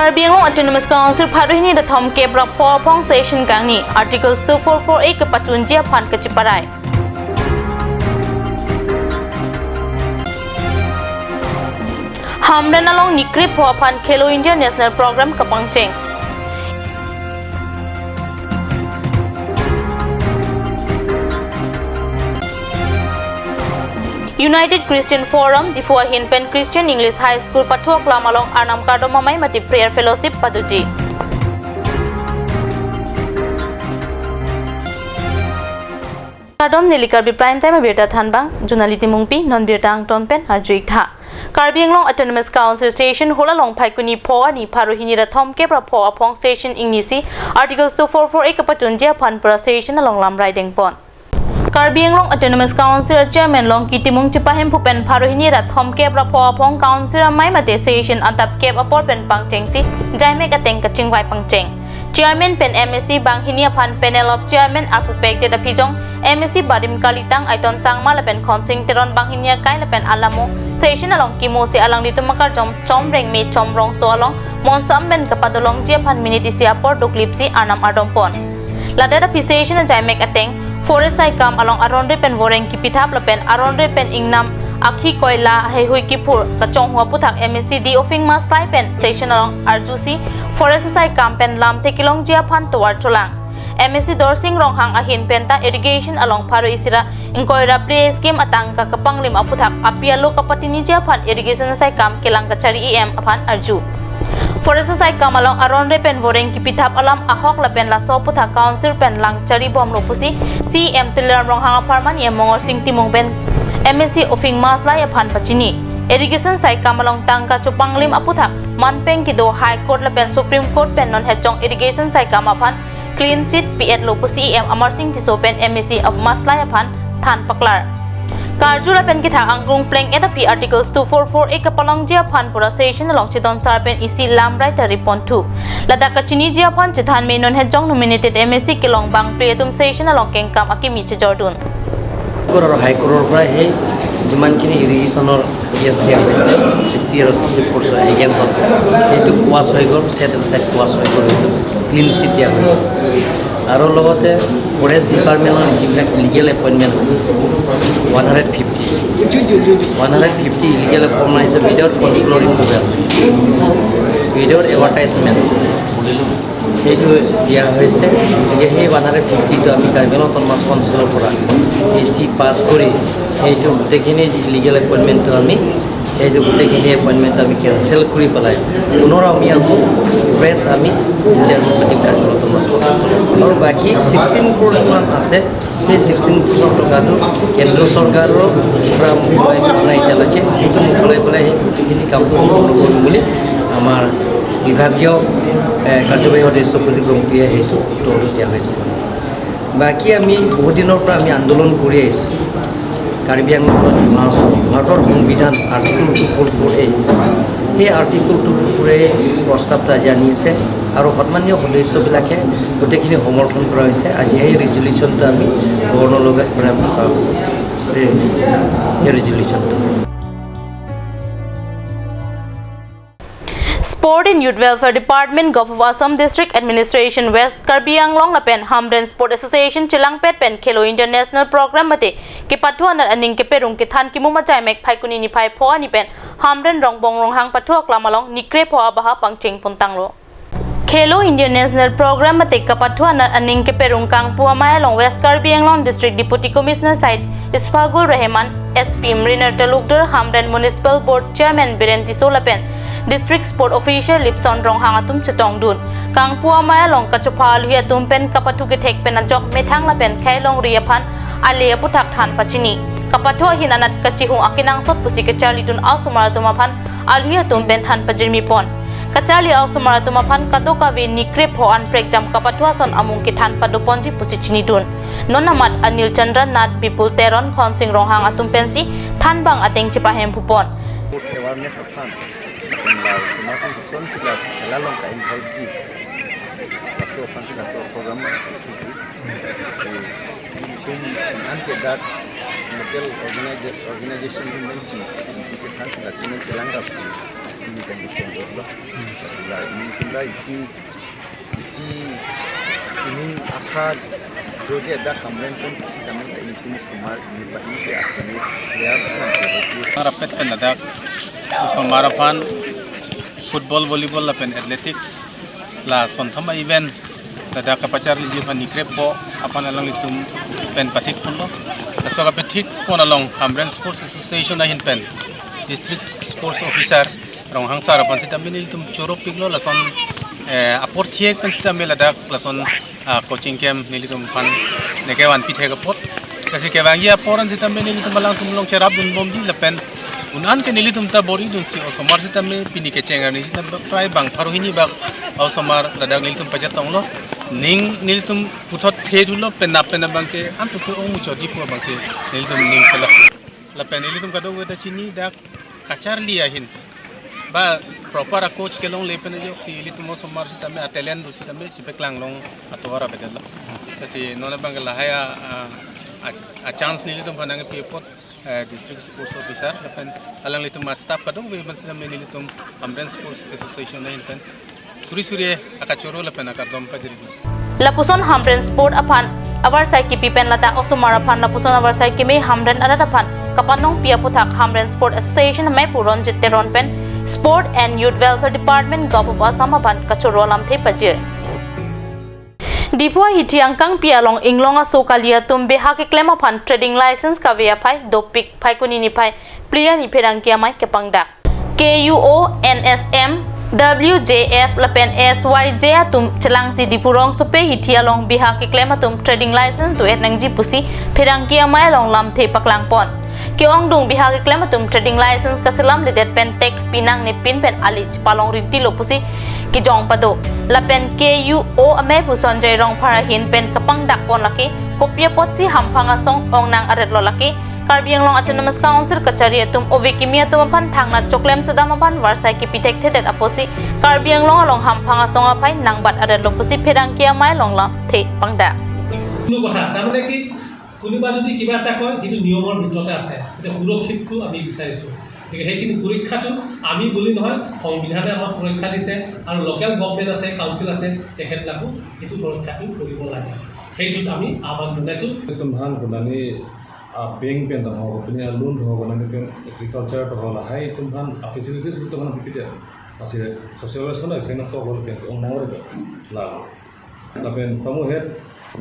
Karbi Autonomous Council Paruhini the Tom Kebra Po Pong Session Gangni Articles 2448 Patunjia Pan Kachiparai Hamdan along Nikri Po Pan Kelo India National Program Kapangcheng United Christian Forum Difua Hinpen Christian English High School Patuak Lamalong Arnam Kado Mamai Mati Prayer Fellowship Paduji Kadom Nili Karbi Prime Time Birta Thanbang Junaliti Mungpi Non Birtang Tonpen Arjuik Tha Karbi Anglong Autonomous Council Station Holalong Paikuni Po Ani Paruhini the Tom Kebra Po Apong Station Ingnisi Articles 2448 Kapatunjia Panpura Station along Lam Riding Pond Karbi Anglong Autonomous Council Chairman Long Kitimung Chipahem Pupen Paruhini that Tom Kebra Po Apong Council Mai Mate Station Antap Keb Apor Pen Pangchengsi Jaimek Ateng Kaching Wai Pangcheng Chairman Pen MSC Bang Hinia Pan Panel of Chairman Alpupek de Pijong MSC Badim Kalitang Aiton Sangma Lapen Consing Teron Bang Hinia Kai Lapen Alamo Station along Kimo se alang dito makar chom reng me chom rong so along Monsam Ben Kapadolong Japan Miniti Siapor Duklipsi Arnam Ardompon Ladada Station Jaimek Ateng Forest Sai Kam along Aronde Pen Voreng Kipithap Lapen Aronde Pen Ingnam Akhi Koila Hehui Kipur Kachong Hua Puthak MSC di Offing Mas Tai Pen Station along Arjusi Forest Sai Kam Pen Lam Tekilong Jiapan Tuar Cholang MSC Dorsing Ronghang Ahin Penta Irrigation along Paro Isira Inkoira Play Scheme Atangka Kapanglim Aputhak Apialo Kapatini Japan Irrigation Sai Kam Kilang Kachari EM Apan Arju Forest Sai Kam along Aronde Pen Voreng Kipithap Alam Ahok Lapen Laso Puthak Council Pen Lang Chari Bom Lopusi CM Tilam Ronghang Aparman Yemongor Sing Timong Ben MSC Offing Mas Lai Apan Pachini Irrigation Sai Kam along Tangka Chupanglim Aputhak Manpeng Kido High Court Lapen Supreme Court Pen Non Hechong Irrigation Sai Kam Apan Clean Sheet Piet Lopusi EM Amar Sing Tisopen MSC of Mas Lai Apan Than Paklar Karju Lapen Kitha Angkrung Pleng Etapi Articles 2448 Kapalong Jiapan Pura Station along Chiton Sarpen Isi Lam Right Ripon 2 Ladaka Chini Jiapan Chithan Menon Hejong nominated MSC Kilong Bang Priatum Station along Kengkam Akimi Chijordun Koror High Koror Prahe Jiman Kini Irrigation or yes dia hoise 60 or 64 so again so etu kuas hoy gol set and set kuas hoy gol clean sheet dia aro logote forest department on legal appointment 150 legal appointment is without consular without advertisement etu dia hoise ye 150 to ami Karbi autonomous council pora AC pass kori etu tekini legal appointment to ami etu tekini appointment ami cancel kori palai punora ami fresh ami interpreting Karbi autonomous council aur baki 16 crore মান আছে এই 16 crore টাকা তো কেন্দ্র সরকারৰ পৰা মুকলাই নাই এতিয়ালৈকে কিন্তু মুকলাই বলে এইখিনি কাম কৰিব বুলি আমাৰ বিভাগীয় কাৰ্যবাহী সদস্য প্ৰতিক্ৰমক্ৰিয়া হেতু তথ্য দিয়া হৈছে বাকি আমি বহু দিনৰ পৰা আমি আন্দোলন কৰি আহিছোঁ কাৰ্বি আংলঙৰ ভাৰতৰ সংবিধান আৰ্টিকল 244 এই আৰ্টিকল 244 প্ৰস্তাৱটা জানিছে আৰু সন্মানীয় সদস্যবিলাকে গোটেইখিনি সমৰ্থন কৰা হৈছে আজি এই ৰেজুলেশ্যনটো আমি গৱৰ্ণৰ লগত প্ৰেৰণ কৰা এই ৰেজুলেশ্যনটো Sport and Youth Welfare Department Gov of Assam District Administration West Karbi Anglong Lapen Hamden Sport Association Chilangpet Pen Kelo International Program Mate Kipatwa na aning keperung kithan kimuma jaimek phaikuni ni phai pho ni pen Hamden Rongbong Ronghang Patwa Klamalong Nikre pho abaha pangcheng puntanglo Kelo International Program Mate Kapatwa na aning keperung kangpua Mayalong West Karbi Anglong District Deputy Commissioner Side Isfagul Rehman SP Mriner Talukder Hamden Municipal Board Chairman Birenti Solapen District Sport Official Lipson Ronghang atum chetong dun kangpua Mayalong kachupal hu atum pen kapatu ke thek pen ajok methang la pen khailong riaphan ale puthak than pachini kapatho hinanat kachihung akinang sot pusi ke charli dun ausumar tumaphan alhi atum pen than pajirmi pon kachali ausumar tumaphan katoka ve nikre pho an prek jam kapatho son amung ke than paduponji pusi chini dun nonamat Anil Chandra Nat Bipul Teron Phonsing Ronghang atum pensi than bang ateng chipahem phupon awareness of fun Lao semakin kesan segala lalang kain haji masuk fancy masuk program si itu nanti dat model organization ini menciptakan segala ini jalan ini kan dicenggol lah. Pasal ini kita isi ini akad project dah kamera pun isi kami ini pun semar ini pak ini ke akhirnya ya semua rapet pen ada somarapan football volleyball la pen athletics la sonthama event ada kapacar liji pan nikrepo apan alang litum pen patik pun lo so kapetik pon along Hamren Sports Association ahin pen district sports officer rong hangsar pan sita minil tum choro piglo la son apor thiek pen sita mel ada la son coaching camp nilitum pan nekewan pithe kapot kasi kewangi aporan sita minil tum balang tum long cherap dun bomdi la pen unan ke nilitum ta bori dun si osomar sita me pini ke cengar ni sita prai bang paruhini bak osomar ladak nilitum pajatong lo ning nilitum puthot thedulo penna bang ke am so ong mu chodi ko bang se nilitum ning kala la pen nilitum kado weta chini dak kachar liya hin ba proper a coach ke long le pen jo si nilitum osomar sita me talent du sita me chipeklang long atwara bedalla kasi nona bang la haya a chance nilitum panang pe pot district sports officer pen alang litum ma staff kado we bang sita me nilitum Hamren Sports Association na hin pen suri akachoro la pen akadom pajiri Lapuson Hamren Sport apan awar sai ki pipen lata osumar apan lapuson awar sai ki me Hamren adat apan kapanong pia puthak Hamren Sport Association mai puron jitteron pen Sport and Youth Welfare Department Gov of Assam apan kachoro lamthe pajir Dipua hiti angkang pia long inglonga sokalia tumbe hake claim apan trading license ka via phai dopik phai kuni ni phai player ni pherang kia mai kepangda KUONSM WJF lapen SYJ atum chelang si dipurong sope hitia long biha ke claim atum trading license do et nangji pusi pherang kia mai long lam the paklang pon keong dung biha ke claim atum trading license ka selam le det pen tax pinang ne pin pen ali palong rinti lo pusi ki jong pado lapen KUO ame pu sonjay rong phara hin pen kapang dak pon laki kopia potsi hamphanga song ong nang aret lo laki Karbi Anglong Autonomous Council kachari atum ovekimi atum apan thangna choklem tudam apan warsai ki pitek thetet aposi Karbi Anglong along hamphanga songa phai nangbat adet lopusi phedang kia mai longla the pangda কোনো কথা তাৰমানে কি কোনোবা যদি কিবা এটা কয় সেইটো নিয়মৰ ভিতৰতে আছে এটা সুৰক্ষিতটো আমি বিচাৰিছো ঠিক সেইখিনি সুৰক্ষাটো আমি বুলি নহয় সংবিধানে আমাক সুৰক্ষা দিছে আৰু লোকেল গভৰ্ণমেণ্ট আছে কাউন্সিল আছে তেখেতলাকো সেইটো সুৰক্ষাটো কৰিব লাগে সেইটোত আমি আহ্বান জনাইছো तुम्हान गुनानी बैंक पेन हो अपने लोन हो गुनानी पेन एग्रीकल्चर तो होला हाई तुम्हान फैसिलिटीज तो तुम्हान पिटे असे सोशल वेलफेयर ना सेना तो बोल पेन ओं नांगर ला ला पेन पमु हेड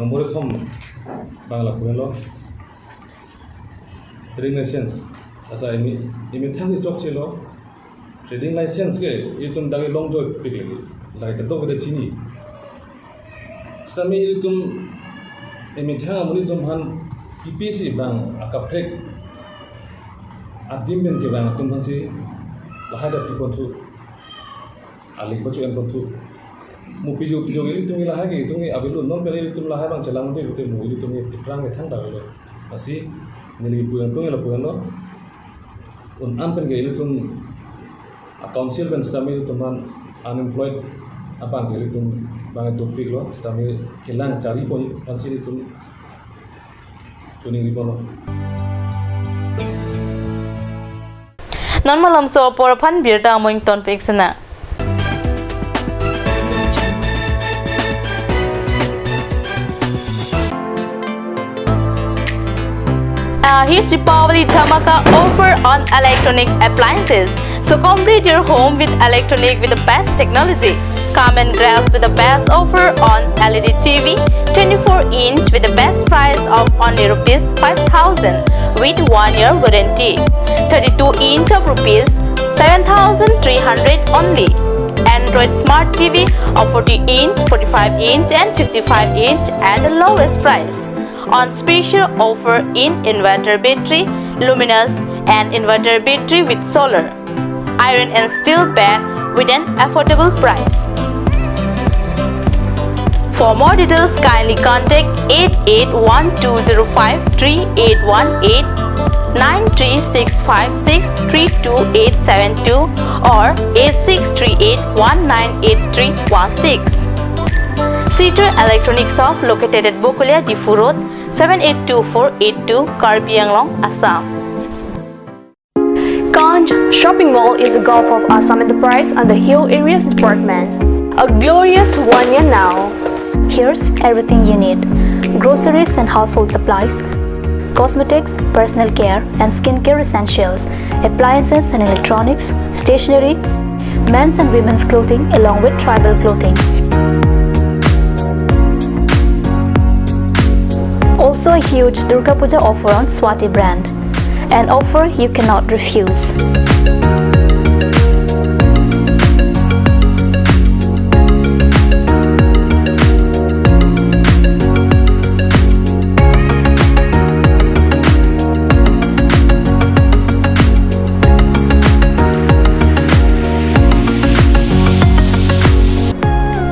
नंबर थम बांग्ला कुलो ट्रेडिंग लाइसेंस आता इमी थांगी जॉब चलो ट्रेडिंग लाइसेंस के ये तुम दागे लॉन्ग जॉब पिकले लाइक तो गदे चिनी समी तुम इमी थांगा मुनि तुम्हान PPC bang akaprek adim ben ke bang tum hansi lahada pi kontu alik bacu en kontu mu pijo ini tum lahagi tum abilu non pele tum lahai bang celang tu tum mu tum iprang ke thang dawe asi nili puan tum la puan no un ampen ke tum council ben stami tuman unemployed abang ke tum bang topik lo stami kelang cari pon hansi tum non malam so por phan birda moing ton peksana huge Deepavali Dhamaka offer on electronic appliances. So complete your home with electronic with the best technology. Come and grab with the best offer on LED TV 24-inch with the best price of only rupees 5,000 with 1-year warranty. 32-inch of rupees 7,300 only. Android Smart TV of 40-inch, 45-inch and 55-inch at the lowest price. On special offer in inverter battery, luminous and inverter battery with solar, iron and steel bed with an affordable price. For more details, kindly contact 8812053818, 936563272 or 8638198316. Cedar Electronic Shop located at Bokulia Difu Road, 782482, Karbi Anglong, Assam. Ganj Shopping Mall is a Gulf of Assam enterprise and the Hill Areas Department. A glorious one year now. Here's everything you need: groceries and household supplies, cosmetics, personal care and skincare essentials, appliances and electronics, stationery, men's and women's clothing along with tribal clothing. Also a huge Durga Puja offer on Swati brand. An offer you cannot refuse.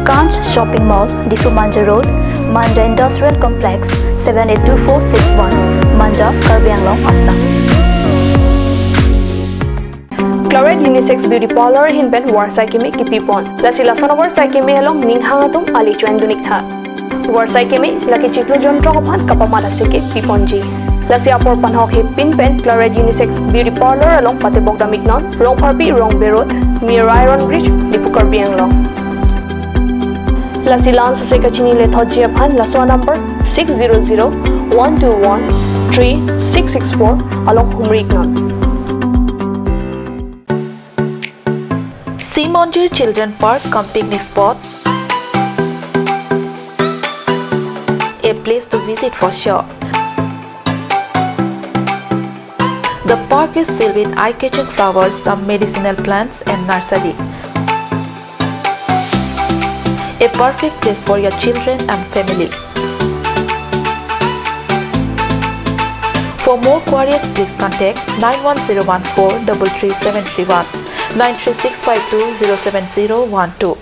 Ganj Shopping Mall, Difu Manja Road, Manja Industrial Complex, 782461, Manja, Karbi, Assam. Chloride Unisex Beauty Parlor hinpen Warsai Kimi Kipipon. Lasi Lasonawar Saikimi along Ninghangatum Ali Chuendunik Tha. Warsai Kimi, Laki Chiklu Jontro Pan Kapamada Siki Piponji. Lasi Apor Panhok Hipin Pen Chloride Unisex Beauty Parlor along Patibogda Mignon, Rong Parpi, Rong Berot, near Iron Bridge, Dipu Karbi Anglong. Lasi Lan Suseka Chinile Thojia Pan Laswa number 600-121-3664 along Humriknon. Simonjir Children Park cum picnic spot. A place to visit for sure. The park is filled with eye-catching flowers, some medicinal plants and nursery. A perfect place for your children and family. For more queries, please contact 91014 33731, 93652 07012.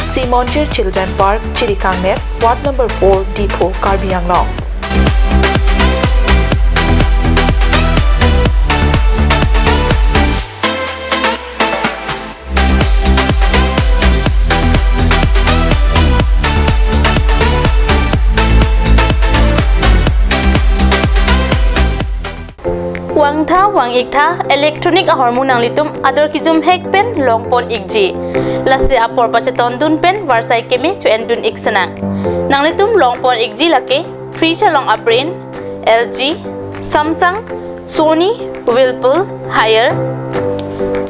Simonjir Children Park, Chirikangnet, Ward number 4, Depot, Karbi Anglong. Wang tha wang ik tha electronic hormone ang litum ador kijum hek pen longpon ikji lasi apor pacheton dun pen warsai kemi chu endun iksana nang litum longpon ikji lake fridge along aprin LG Samsung Sony Whirlpool Haier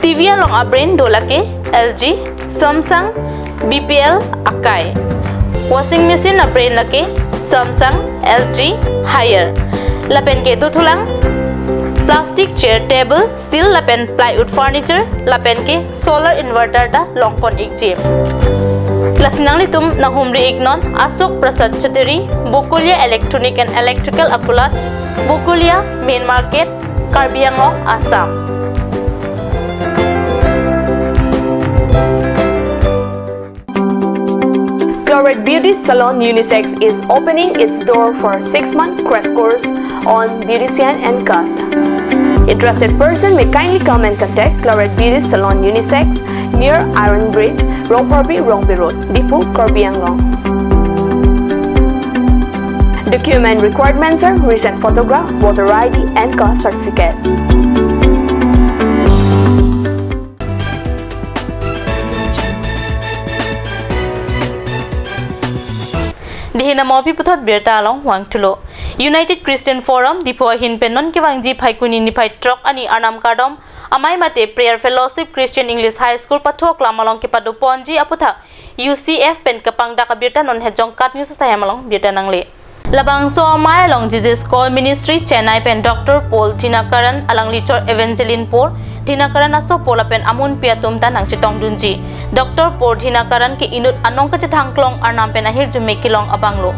TV along aprin dolake LG Samsung BPL Akai washing machine aprin lake Samsung LG Haier lapen ke tu thulang plastic chair table steel lapen plywood furniture lapen ke solar inverter da longpon ikji lasinang litum na humri ignon Asok Prasad Chateri Bukulia Electronic and Electrical Akulat Bukulia Main Market Karbi Anglong Assam. Chloride Beauty Salon Unisex is opening its door for a 6-month crash course on beautician and cut. Interested person may kindly come and contact Chloride Beauty Salon Unisex near Iron Bridge, Rongparbi, Rongbi Road, Dipu, Karbi Anglong. Document requirements are recent photograph, voter ID and caste certificate. Dihina mopi puthot berta along wang tulo United Christian Forum dipo hin penon ke wangji phaikuni ni phai trok ani anam kadom amai mate prayer fellowship Christian English High School pathok lamalong ke padu ponji aputha UCF pen kapangda ka berta non hejong kat news sa yamalong berta nangle labang so amai along Jesus Call Ministry Chennai pen Dr. Paul Dinakaran alang lichor Evangeline Paul Dinakaran aso pola pen amun piatum tanang chitong dunji Dr. Paul Dinakaran ke inut anong ka chithangklong arnam pen ahir jumekilong abanglo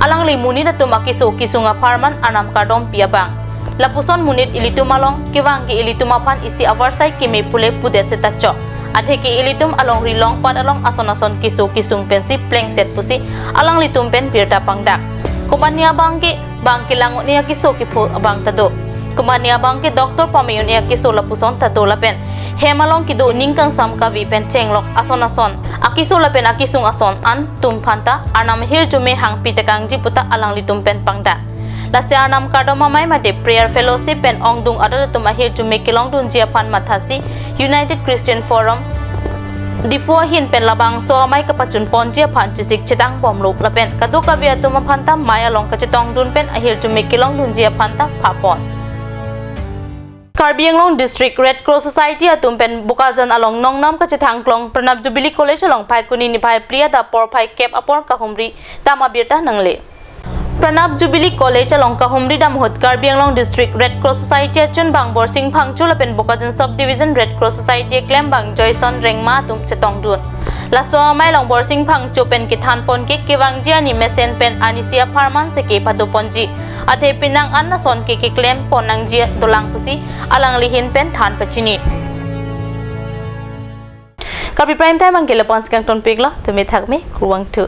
alang li muni na tumakiso kisunga farman anam kadom piabang lapuson munit ilitumalong kiwang ki ilitumapan isi avarsai kimi pule pudet setacho adhe ki ilitum along rilong pad along ason kisu kisung pensi pleng set pusi alang litum pen pirta pangdak kumania bangke bangki langot niya kiso ki phu abang tado kumania bangke doktor pamayon niya kiso lapuson tado lapen hemalong kido ningkang samkavi pen chenglok ason akiso lapen akisung ason an tumphanta anam hir jume hang pitekang jiputa alang litum pen pangda Lasya nam kardom hamai ma de prayer fellowship pen ong dung adal tum ahir to make long dun jia pan mathasi United Christian Forum Difua hin pen labang so mai kapachun ponjia phan chisik chedang bom luk lapen kadu kabia tuma phanta maya long kachetong dun pen ahir to make long dun jia phanta phapon Karbi Anglong District Red Cross Society atum pen bukazan along nongnam kachethang klong Pranab Jubilee College along phai kuni ni phai priya da por phai cap apor kahumri tama birta nangle Pranab Jubilee College along kahumri dam hot Karbi Anglong District Red Cross Society achun bang borsing phangchul pen bukazan subdivision Red Cross Society claim bang Joyson rengma tum chetong dun laso mai long borsing phangchu pen ki than pon ke kiwang jia ni mesen pen anisia farman se ke patu ponji athe pinang anna son ke claim ponang jia dolang pusi alang lihin pen than pachini Karbi prime time ang kelepons kang ton pigla tumi thakme kruwang tu